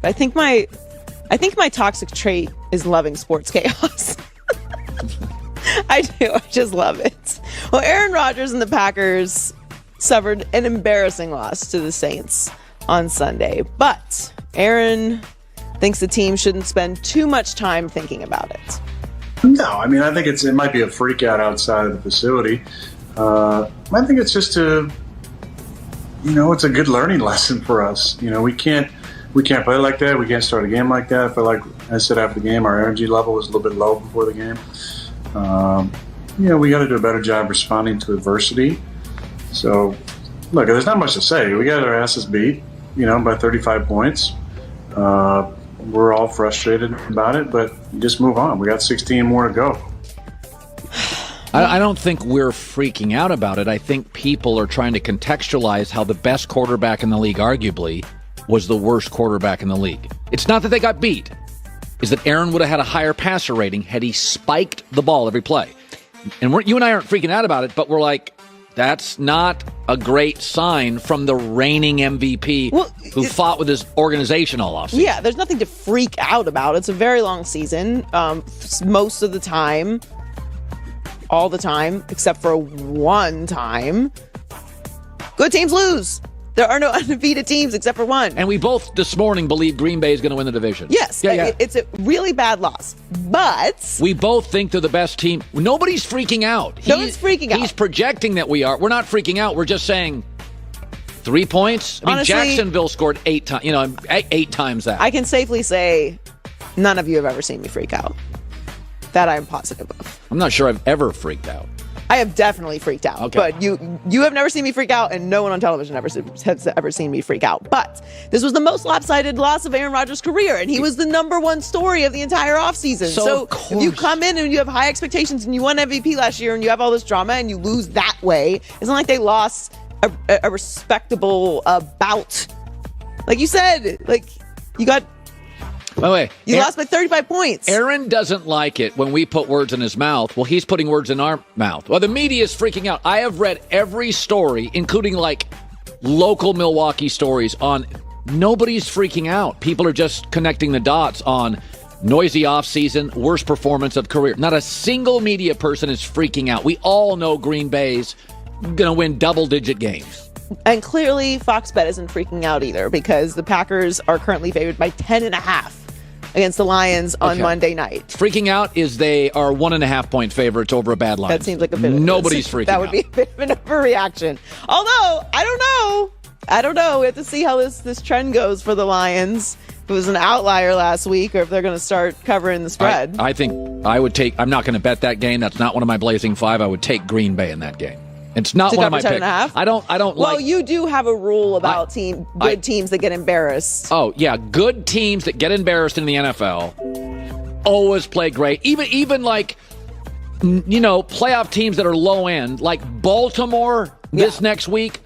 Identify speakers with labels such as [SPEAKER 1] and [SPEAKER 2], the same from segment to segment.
[SPEAKER 1] I think my toxic trait is loving sports chaos. I do. I just love it. Well, Aaron Rodgers and the Packers suffered an embarrassing loss to the Saints on Sunday, but Aaron thinks the team shouldn't spend too much time thinking about it.
[SPEAKER 2] No, I mean, I think it might be a freak out outside of the facility. I think it's just it's a good learning lesson for us. We can't play like that. We can't start a game like that. I feel like I said after the game, our energy level was a little bit low before the game. We got to do a better job responding to adversity. So, look, there's not much to say. We got our asses beat, by 35 points. We're all frustrated about it, but you just move on. We got 16 more to go.
[SPEAKER 3] I don't think we're freaking out about it. I think people are trying to contextualize how the best quarterback in the league, arguably, was the worst quarterback in the league. It's not that they got beat. It's that Aaron would have had a higher passer rating had he spiked the ball every play. And you and I aren't freaking out about it, but we're like, that's not a great sign from the reigning MVP who fought with his organization all offseason.
[SPEAKER 1] Yeah, there's nothing to freak out about. It's a very long season. Most of the time, all the time, except for one time, good teams lose. There are no undefeated teams except for one.
[SPEAKER 3] And we both this morning believe Green Bay is going to win the division.
[SPEAKER 1] Yes, yeah. It's a really bad loss. But
[SPEAKER 3] we both think they're the best team. Nobody's freaking out.
[SPEAKER 1] No one's freaking out.
[SPEAKER 3] He's projecting that we are. We're not freaking out. We're just saying 3 points.
[SPEAKER 1] Honestly,
[SPEAKER 3] Jacksonville scored 8 times. 8 times that.
[SPEAKER 1] I can safely say none of you have ever seen me freak out. That I'm positive of.
[SPEAKER 3] I'm not sure I've ever freaked out.
[SPEAKER 1] I have definitely freaked out,
[SPEAKER 3] okay.
[SPEAKER 1] But you have never seen me freak out, and no one on television has ever seen me freak out. But this was the most lopsided loss of Aaron Rodgers' career, and he was the number one story of the entire offseason. So if you come in and you have high expectations and you won MVP last year and you have all this drama and you lose that way, it's not like they lost a respectable bout. Like you said, you got...
[SPEAKER 3] By the way,
[SPEAKER 1] you lost by 35 points.
[SPEAKER 3] Aaron doesn't like it when we put words in his mouth. Well, he's putting words in our mouth. Well, the media is freaking out. I have read every story, including local Milwaukee stories on nobody's freaking out. People are just connecting the dots on noisy offseason, worst performance of career. Not a single media person is freaking out. We all know Green Bay's going to win double-digit games.
[SPEAKER 1] And clearly, Fox Bet isn't freaking out either because the Packers are currently favored by 10.5 against the Lions on Monday night.
[SPEAKER 3] Freaking out is they are 1.5-point favorites over a bad Lions.
[SPEAKER 1] That seems like a bit.
[SPEAKER 3] Nobody's freaking out.
[SPEAKER 1] That would be a bit of an overreaction. Although I don't know. We have to see how this trend goes for the Lions. If it was an outlier last week, or if they're going to start covering the spread.
[SPEAKER 3] I think I would take. I'm not going to bet that game. That's not one of my Blazing Five. I would take Green Bay in that game. It's not one of my picks. I don't.
[SPEAKER 1] Well, you do have a rule about good teams that get embarrassed.
[SPEAKER 3] Oh yeah, good teams that get embarrassed in the NFL always play great. Even playoff teams that are low end, like Baltimore this next week,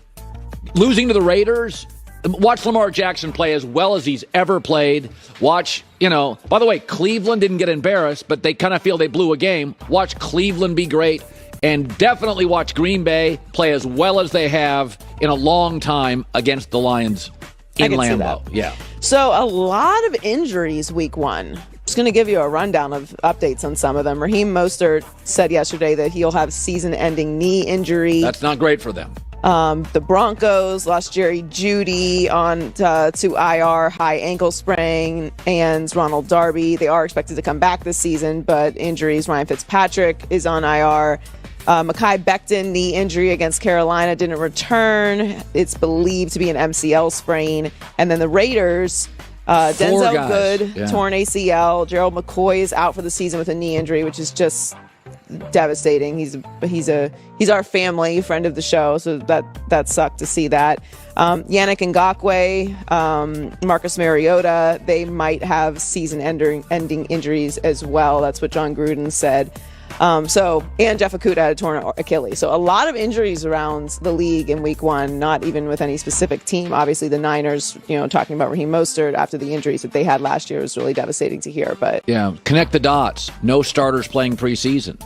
[SPEAKER 3] losing to the Raiders. Watch Lamar Jackson play as well as he's ever played. Watch, by the way, Cleveland didn't get embarrassed, but they kind of feel they blew a game. Watch Cleveland be great. And definitely watch Green Bay play as well as they have in a long time against the Lions in Lambeau. Yeah.
[SPEAKER 1] So a lot of injuries week one. Just going to give you a rundown of updates on some of them. Raheem Mostert said yesterday that he'll have season-ending knee injury.
[SPEAKER 3] That's not great for them.
[SPEAKER 1] The Broncos lost Jerry Jeudy on to IR, high ankle sprain, and Ronald Darby. They are expected to come back this season, but injuries. Ryan Fitzpatrick is on IR. Mekhi Becton, knee injury against Carolina, didn't return. It's believed to be an MCL sprain. And then the Raiders, Denzel Good, torn ACL. Gerald McCoy is out for the season with a knee injury, which is just devastating. He's our family, friend of the show, so that sucked to see that. Yannick Ngakoue, Marcus Mariota, they might have season-ending injuries as well. That's what John Gruden said. And Jeff Okudah had a torn Achilles. So a lot of injuries around the league in week one, not even with any specific team. Obviously, the Niners, talking about Raheem Mostert after the injuries that they had last year was really devastating to hear. But
[SPEAKER 3] yeah, connect the dots. No starters playing preseason.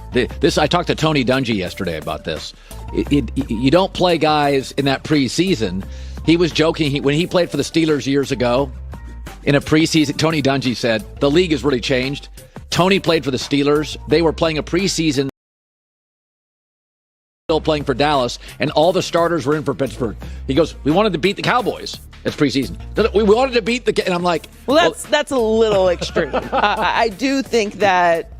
[SPEAKER 3] I talked to Tony Dungy yesterday about this. You don't play guys in that preseason. He was joking when he played for the Steelers years ago. in a preseason. Tony Dungy said, the league has really changed. Tony played for the Steelers. They were playing a preseason, still playing for Dallas, and all the starters were in for Pittsburgh. He goes, we wanted to beat the Cowboys. It's preseason. We wanted to beat the... And I'm like...
[SPEAKER 1] Well, that's a little extreme. I do think that,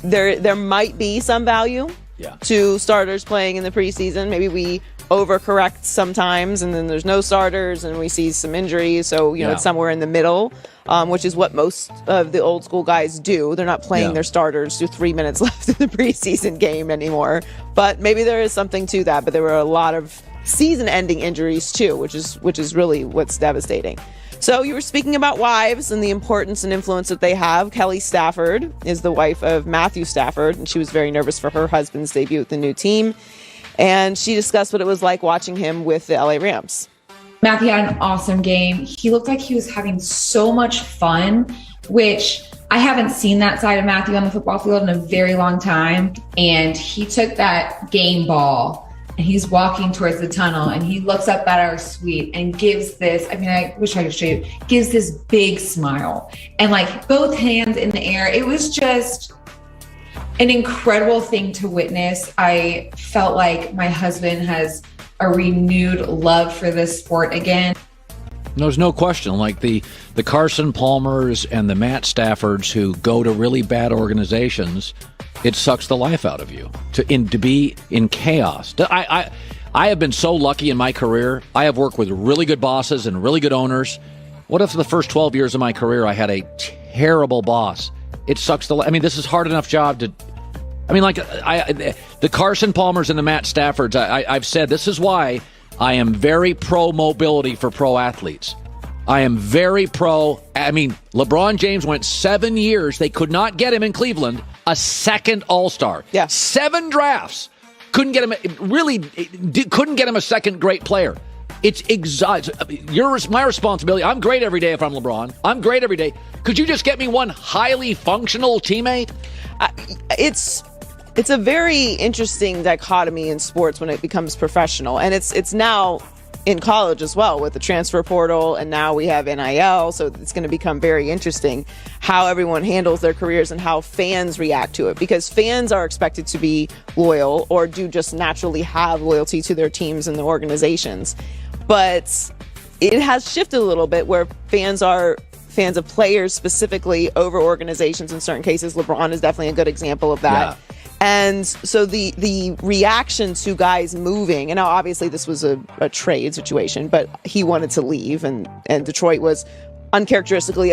[SPEAKER 1] there might be some value to starters playing in the preseason. Maybe we overcorrect sometimes, and then there's no starters, and we see some injuries. So, it's somewhere in the middle, which is what most of the old school guys do. They're not playing their starters with 3 minutes left in the preseason game anymore. But maybe there is something to that. But there were a lot of season-ending injuries too, which is really what's devastating. So you were speaking about wives and the importance and influence that they have. Kelly Stafford is the wife of Matthew Stafford, and she was very nervous for her husband's debut with the new team. And she discussed what it was like watching him with the LA Rams.
[SPEAKER 4] Matthew had an awesome game. He looked like he was having so much fun, which I haven't seen that side of Matthew on the football field in a very long time. And he took that game ball and he's walking towards the tunnel and he looks up at our suite and gives this, I wish I could show you, gives this big smile and like both hands in the air. It was just an incredible thing to witness. I felt like my husband has a renewed love for this sport again.
[SPEAKER 3] There's no question. Like the Carson Palmers and the Matt Staffords who go to really bad organizations, it sucks the life out of you to be in chaos. I have been so lucky in my career. I have worked with really good bosses and really good owners. What if the first 12 years of my career I had a terrible boss? It sucks this is hard enough job to. The Carson Palmers and the Matt Staffords. I've said this is why I am very pro mobility for pro athletes. I am very pro. LeBron James went 7 years. They could not get him in Cleveland a second All-Star.
[SPEAKER 1] Yeah.
[SPEAKER 3] 7 drafts. Couldn't get him. Couldn't get him a second great player. It's exhausting. My responsibility. I'm great every day if I'm LeBron. I'm great every day. Could you just get me one highly functional teammate?
[SPEAKER 1] It's a very interesting dichotomy in sports when it becomes professional, and it's now in college as well with the transfer portal, and now we have NIL, so it's going to become very interesting how everyone handles their careers and how fans react to it, because fans are expected to be loyal or do just naturally have loyalty to their teams and the organizations. But it has shifted a little bit where fans are fans of players specifically over organizations in certain cases. LeBron is definitely a good example of that. Yeah. And so the reaction to guys moving, and now obviously this was a trade situation, but he wanted to leave, and Detroit was uncharacteristically